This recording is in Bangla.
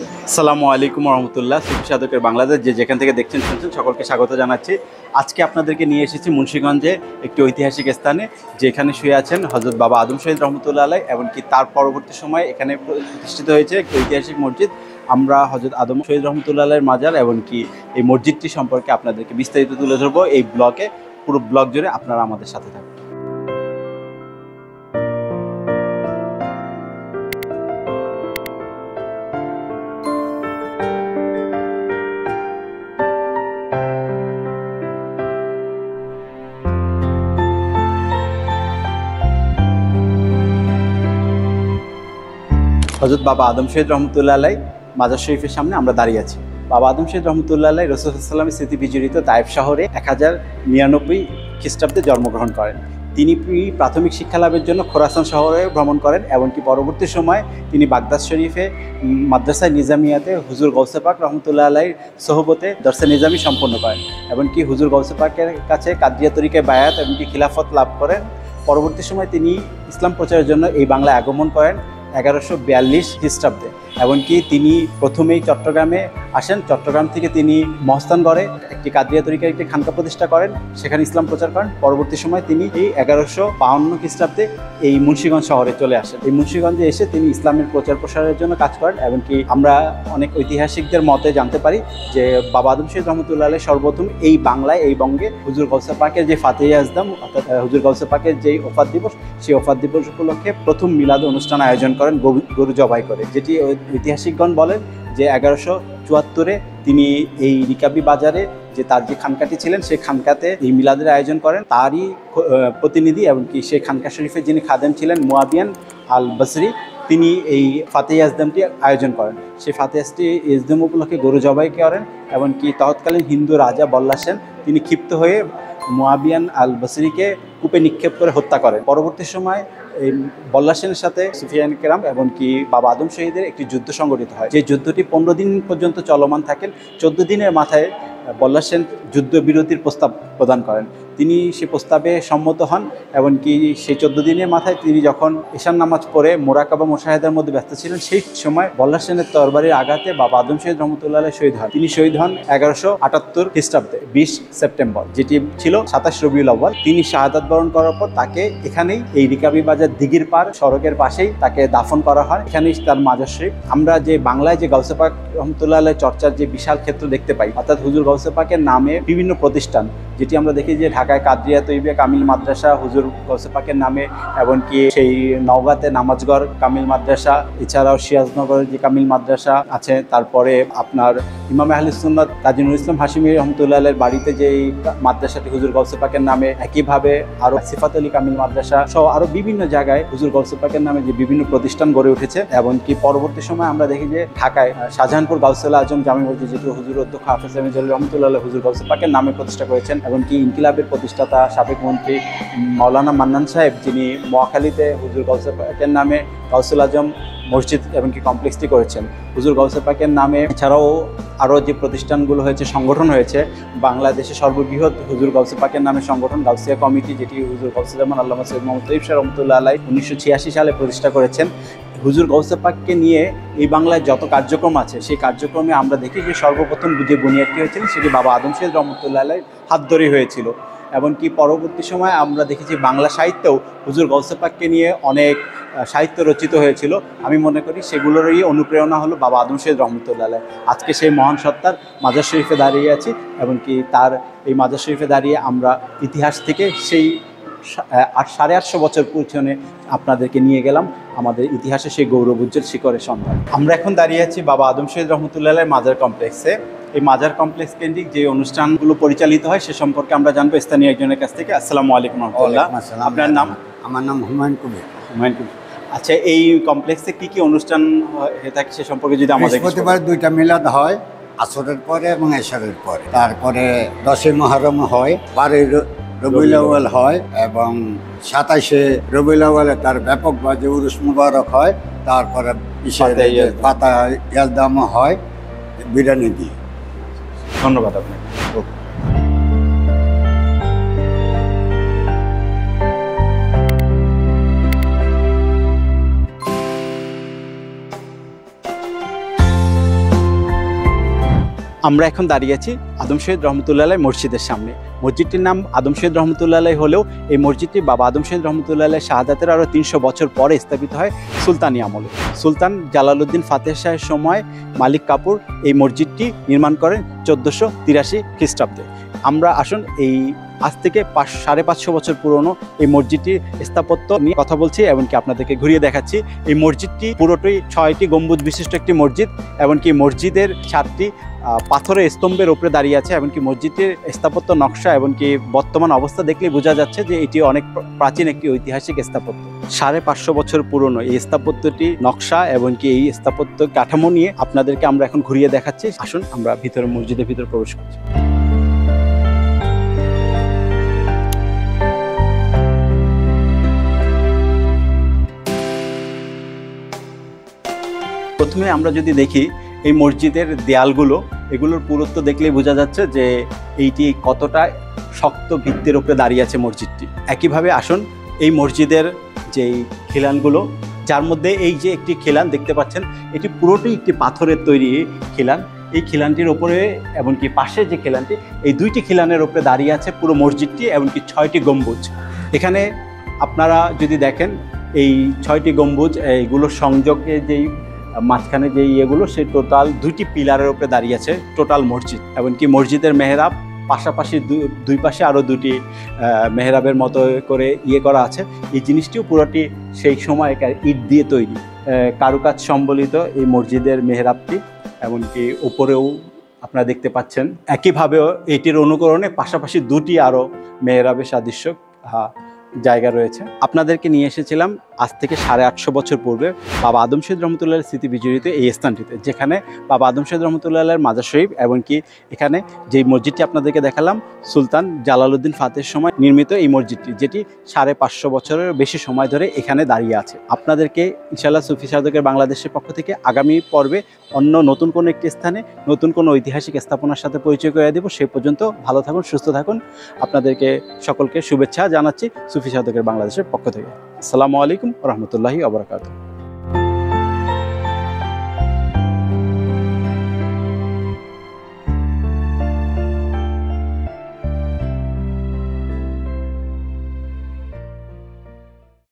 আসসালামু আলাইকুম রহমতুল্লাহ। সুফি সাধকের বাংলাদেশ যে যেখান থেকে দেখছেন শুনছেন সকলকে স্বাগত জানাচ্ছি। আজকে আপনাদেরকে নিয়ে এসেছি মুন্সিগঞ্জে একটি ঐতিহাসিক স্থানে, যেখানে শুয়ে আছেন হযরত বাবা আদম শহীদ রহমতুল্লাহ আলাইহ, এমনকি তার পরবর্তী সময়ে এখানে প্রতিষ্ঠিত হয়েছে একটি ঐতিহাসিক মসজিদ। আমরা হযরত আদম শহীদ রহমতুল্লাহ আলাইহির মাজার এমনকি এই মসজিদটি সম্পর্কে আপনাদেরকে বিস্তারিত তুলে ধরবো এই ব্লগে। পুরো ব্লগ জুড়ে আপনারা আমাদের সাথে থাকবেন। হযরত বাবা আদম শহীদ রহমতুল্লাহ আলাইহ মাজার শরীফের সামনে আমরা দাঁড়িয়ে আছি। বাবা আদম শহীদ রহমতুল্লাহ আলাইহ রাসূল সাল্লাল্লাহু আলাইহি ওয়াসাল্লামের স্মৃতি বিজড়িত তায়েফ শহরে 1099 খ্রিস্টাব্দে জন্মগ্রহণ করেন। তিনি প্রাথমিক শিক্ষা লাভের জন্য খোরাসান শহরে ভ্রমণ করেন, এমনকি পরবর্তী সময়ে তিনি বাগদাদ শরীফে মাদ্রাসায় নিজামিয়াতে হুজুর গৌসে পাক রহমতুল্লাহ আলাইহির সোহবতে দরসে নিজামি সম্পন্ন করেন, এমনকি হুজুর গৌসে পাকের কাছে কাদরিয়া তরিকায় বায়াত এমনকি খিলাফত লাভ করেন। পরবর্তী সময় তিনি ইসলাম প্রচারের জন্য এই বাংলায় আগমন করেন 1142 খ্রিস্টাব্দে। এমনকি তিনি প্রথমেই চট্টগ্রামে আসেন। চট্টগ্রাম থেকে তিনি মহস্তানগড়ে একটি কাদরিয়া তরিকার একটি খানকা প্রতিষ্ঠা করেন, সেখানে ইসলাম প্রচার করেন। পরবর্তী সময় তিনি এই 1152 খ্রিস্টাব্দে এই মুন্সিগঞ্জ শহরে চলে আসেন। এই মুন্সিগঞ্জে এসে তিনি ইসলামের প্রচার প্রসারের জন্য কাজ করেন। এমনকি আমরা অনেক ঐতিহাসিকদের মতে জানতে পারি যে বাবা আদম শহীদ রহমতুল্লাহ আলাইহ সর্বপ্রথম এই বাংলায়, এই বঙ্গে হুজুর গৌসে পাকের যে ফাতেহে আজদম অর্থাৎ হুজুর গৌসে পাকের যেই ওফাত দিবস, সেই ওফাত দিবস উপলক্ষে প্রথম মিলাদ অনুষ্ঠান আয়োজন করেন গরু জবাই করে, যেটি ঐতিহাসিকগণ বলেন যে 1174-এ তিনি এই রিকাবি বাজারে যে তার যে খানকাটি ছিলেন সেই খানকাতে এই মিলাদের আয়োজন করেন। তারই প্রতিনিধি এমনকি সেই খানকা শরীফের যিনি খাদেম ছিলেন মুয়াবিয়ান আল বসরি, তিনি এই ফাতেহে আজদমটি আয়োজন করেন। সেই ফাতেহে আজদম উপলক্ষে গরু জবাই করেন। এমনকি তৎকালীন হিন্দু রাজা বল্লা সেন তিনি ক্ষিপ্ত হয়ে মুয়াবিয়ান আল বসরিকে কূপে নিক্ষেপ করে হত্যা করেন। পরবর্তী সময় এই বল্লা সেনের সাথে সুফিয়ান কেরাম এমনকি বাবা আদম শহীদের একটি যুদ্ধ সংগঠিত হয়, যে যুদ্ধটি 15 দিন পর্যন্ত চলমান থাকেন। 14 দিনের মাথায় বল্লা সেন যুদ্ধবিরতির প্রস্তাব প্রদান করেন। তিনি সে প্রস্তাবে সম্মত হন, এমনকি সেই 14 দিনের মাথায় তিনি যখন ঈশান নামাজ পড়ে মোরাকাবা মুশাহেদার মধ্যে ব্যস্ত ছিলেন, সেই সময় বল্লা সেনের তরবারির আঘাতে বাবা আদম শহীদ রহমতুল্লাহ আলাইহ শহীদ হন। তিনি শহীদ হন 1178 খ্রিস্টাব্দে 20 সেপ্টেম্বর, যেটি ছিল 27 রবিউল আউয়াল। তিনি শাহাদাত বরণ করার পর তাকে এখানেই এই রিকাবি বাজার দিঘির পার সড়কের পাশেই তাকে দাফন করা হয়। এখানেই তার মাজার শরীফ। আমরা যে বাংলায় যে গৌসে পাক রহমতুল্লাহ আলাইহ চর্চার যে বিশাল ক্ষেত্র দেখতে পাই, অর্থাৎ হুজুর গৌসে পাকের নামে বিভিন্ন প্রতিষ্ঠান, যেটি আমরা দেখি যে ঢাকায় কাদরিয়া তৈবিয়া কামিল মাদ্রাসা হুজুর গৌসে পাকের নামে, এমনকি সেই নওগাঁতে নামাজগড় কামিল মাদ্রাসা, এছাড়াও সিরাজনগরের যে কামিল মাদ্রাসা আছে, তারপরে আপনার ইমাম আহলুস সুন্নাত কাজী নজরুল ইসলাম হাশিমি রহমতুল্লাহ আলাইহির বাড়িতে যেই মাদ্রাসাটি হুজুর গৌসে পাকের নামে, একইভাবে আরো সিফাত আলী কামিল মাদ্রাসা সহ আরো বিভিন্ন জায়গায় হুজুর গৌসে পাকের নামে যে বিভিন্ন প্রতিষ্ঠান গড়ে উঠেছে। এমনকি পরবর্তী সময় আমরা দেখি যে ঢাকায় শাহজাহানপুর গাউসুল আজম জামি মসজিদ, যেটি হুজুর অধ্যক্ষ হাফেজ আহমেদ রহমতুল্লাহ আলাইহ হুজুর গৌসে পাকের নামে প্রতিষ্ঠা করেছেন। এমনকি ইনকিলাবের প্রতিষ্ঠাতা সাবেক মন্ত্রী মাওলানা মান্নান সাহেব, যিনি মহাখালীতে হুজুর গৌসে পাকের নামে গাউসুল আজম মসজিদ এমনকি কমপ্লেক্সটি করেছেন হুজুর গৌসে পাকের নামে। এছাড়াও আরও যে প্রতিষ্ঠানগুলো হয়েছে, সংগঠন হয়েছে, বাংলাদেশে সর্ববৃহৎ হুজুর গৌসে পাকের নামে সংগঠন গাউসিয়া কমিটি, যেটি হুজুর গৌসুজ্জামান আল্লামা সৈয়দ মোহাম্মদ তৈয়ব শাহ রহমতুল্লাহ আলাইহ 1986 সালে প্রতিষ্ঠা করেছেন। হুজুর গৌসে পাককে নিয়ে এই বাংলায় যত কার্যক্রম আছে, সেই কার্যক্রমে আমরা দেখি যে সর্বপ্রথম যে বুনিয়াদটি হয়েছিল সেটি বাবা আদম শহীদ রহমতুল্লাহ আলাইহির হাত ধরেই হয়েছিল। এমনকি পরবর্তী সময় আমরা দেখেছি বাংলা সাহিত্যেও হুজুর গৌসে পাককে নিয়ে অনেক সাহিত্য রচিত হয়েছিল। আমি মনে করি সেগুলোরই অনুপ্রেরণা হলো বাবা আদম শহীদ রহমতুল্লাহ আলাইহ। আজকে সেই মহান সত্তার মাজার শরীফে দাঁড়িয়ে আছি, এমনকি তার এই মাজার শরীফে দাঁড়িয়ে আমরা ইতিহাস থেকে সেই 850 বছর পিছনে আপনাদেরকে নিয়ে গেলাম, আমাদের ইতিহাসে সেই গৌরব উজ্জ্বল শিখরের সন্ধান। আমরা এখন দাঁড়িয়ে আছি বাবা আদম শহীদ রহমতুল্লাহ আলাইহ মাজার কমপ্লেক্সে। এই মাজার কমপ্লেক্স কেন্দ্রিক যে অনুষ্ঠানগুলো পরিচালিত হয় সে সম্পর্কে আমরা জানবো স্থানীয় একজনের কাছ থেকে। আসসালামু আলাইকুম রহমতুল্লাহ। আপনার নাম? আমার নাম হুমায়ুন কবির। হুমায়ুন কবির। আচ্ছা, এই কমপ্লেক্সে কি কি অনুষ্ঠান হয়ে থাকে সে সম্পর্কে যদি আমাদের? বৃহস্পতিবার 2টা মিলাদ হয়, আসরের পরে এবং এশারের পরে। তারপরে 10 মুহররম হয়, 12 রবিউল আউয়াল হয় এবং 27 রবিউল আউয়ালে তার ব্যাপকভাবে উরুস মুবারক হয়। তারপরে পাতা ইয়াজদাম হয় বিরিয়ানি দিয়ে। ধন্যবাদ আপনাকে। আমরা এখন দাঁড়িয়ে আছি আদম শহীদ রহমতুল্লাহ আলাইহ মসজিদের সামনে। মসজিদটির নাম আদম শহীদ রহমতুল্লাহ আলাইহ হলেও এই মসজিদটি বাবা আদম শহীদ রহমতুল্লাহ আলাইহ শাহাদাতের আরও 300 বছর পরে স্থাপিত হয় সুলতানি আমলে। সুলতান জালালউদ্দিন ফাতেহ শাহের সময় মালিক কাপুর এই মসজিদটি নির্মাণ করেন 1483 খ্রিস্টাব্দে। আমরা আসুন এই আজ থেকে 550 বছর পুরনো এই মসজিদটির স্থাপত্য নিয়ে কথা বলছি, এমনকি আপনাদেরকে ঘুরিয়ে দেখাচ্ছি। এই মসজিদটি পুরোটাই 6টি গম্বুজ বিশিষ্ট একটি মসজিদ, এমনকি মসজিদের 7টি পাথরের স্তম্ভের উপরে দাঁড়িয়ে আছে। এমনকি মসজিদটির স্থাপত্য নকশা এমনকি বর্তমান অবস্থা দেখলেই বোঝা যাচ্ছে যে এটি অনেক প্রাচীন একটি ঐতিহাসিক স্থাপত্য। 550 বছর পুরনো এই স্থাপত্যটি নকশা এমনকি এই স্থাপত্য কাঠামো নিয়ে আপনাদেরকে আমরা এখন ঘুরিয়ে দেখাচ্ছি। আসুন আমরা ভিতরে মসজিদের ভিতরে প্রবেশ করছি। প্রথমে আমরা যদি দেখি এই মসজিদের দেয়ালগুলো, এগুলোর পুরুত্ব দেখলেই বোঝা যাচ্ছে যে এইটি কতটা শক্ত ভিত্তির উপরে দাঁড়িয়ে আছে মসজিদটি। একইভাবে আসুন এই মসজিদের যেই খিলানগুলো, যার মধ্যে এই যে একটি খিলান দেখতে পাচ্ছেন, এটি পুরোটাই একটি পাথরের তৈরি খিলান। এই খিলানটির ওপরে এমনকি পাশে যে খিলানটি, এই 2টি খিলানের উপরে দাঁড়িয়ে আছে পুরো মসজিদটি, এমনকি 6টি গম্বুজ। এখানে আপনারা যদি দেখেন এই 6টি গম্বুজ, এইগুলোর সংযোগে যেই মাঝখানে যে ইয়েগুলো, সেই টোটাল 2টি পিলারের উপরে দাঁড়িয়ে আছে টোটাল মসজিদ। এমনকি মসজিদের মেহরাব পাশাপাশি দুই পাশে আরও 2টি মেহরাবের মতো করে ইয়ে করা আছে। এই জিনিসটিও পুরোটি সেই সময়কার ইট দিয়ে তৈরি, কারুকাজ সম্বলিত এই মসজিদের মেহরাবটি। এমনকি উপরেও আপনারা দেখতে পাচ্ছেন একইভাবেও এটির অনুকরণে পাশাপাশি 2টি আরও মেহরাবের সাদৃশ্য জায়গা রয়েছে। আপনাদেরকে নিয়ে এসেছিলাম আজ থেকে 850 বছর পূর্বে বাবা আদম শহীদ রহমতুল্লাহের স্মৃতি বিজড়িত এই স্থানটিতে, যেখানে বাবা আদম শহীদ রহমতুল্লাহের মাজার শরীফ, এমনকি এখানে যেই মসজিদটি আপনাদেরকে দেখালাম সুলতান জালালউদ্দিন ফাতেহের সময় নির্মিত এই মসজিদটি, যেটি 550 বছরের বেশি সময় ধরে এখানে দাঁড়িয়ে আছে। আপনাদেরকে ইনশাআল্লাহ সুফি সাধকের বাংলাদেশের পক্ষ থেকে আগামী পর্বে অন্য নতুন কোনো একটি স্থানে নতুন কোনো ঐতিহাসিক স্থাপনার সাথে পরিচয় করে দেব। সে পর্যন্ত ভালো থাকুন, সুস্থ থাকুন। আপনাদেরকে সকলকে শুভেচ্ছা জানাচ্ছি সুফি সাধকের বাংলাদেশের পক্ষ থেকে। আসসালামু আলাইকুম ওয়া রাহমাতুল্লাহি ওয়া বারাকাতুহু।